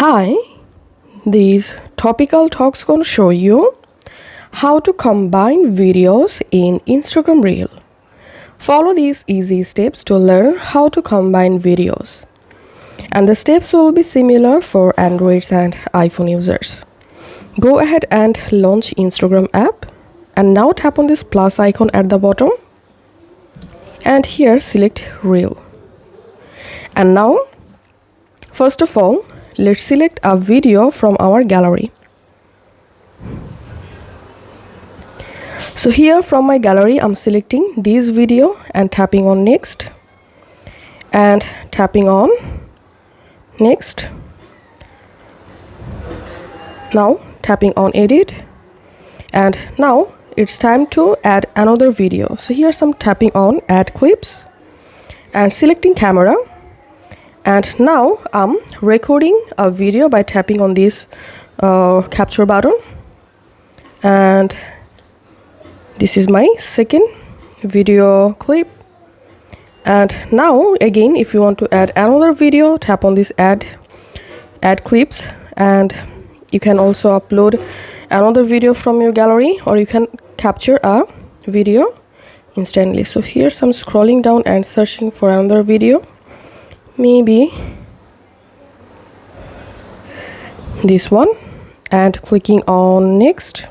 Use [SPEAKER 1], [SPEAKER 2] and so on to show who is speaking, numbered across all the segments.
[SPEAKER 1] Hi, these topical talks gonna show you how to combine videos in Instagram Reel. Follow these easy steps to learn how to combine videos. And the steps will be similar for Androids and iPhone users. Go ahead and launch Instagram app and now tap on this plus icon at the bottom and here select Reel. And now first of all, let's select a video from our gallery. So here from my gallery, I'm selecting this video and tapping on next and tapping on next. Now tapping on edit and now it's time to add another video. So here's some tapping on add clips and selecting camera. And now I'm recording a video by tapping on this capture button. And this is my second video clip. And now again, if you want to add another video, tap on this add clips. And you can also upload another video from your gallery, or you can capture a video instantly. So here's I'm scrolling down and searching for another video. Maybe this one and clicking on next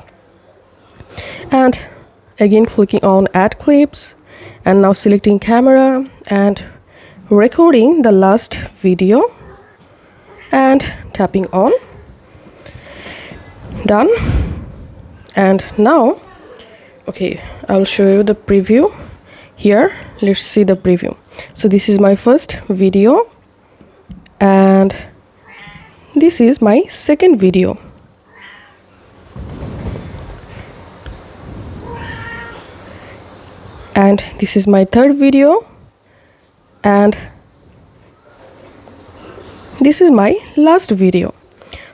[SPEAKER 1] and again clicking on add clips and now selecting camera and recording the last video and tapping on done. And now okay, I'll show you the preview. Here let's see the preview. So this is my first video and this is my second video. And this is my third video and this is my last video.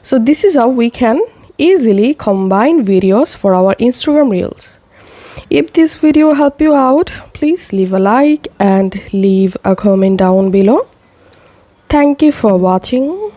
[SPEAKER 1] So this is how we can easily combine videos for our Instagram Reels. If this video helped you out, please leave a like and leave a comment down below. Thank you for watching.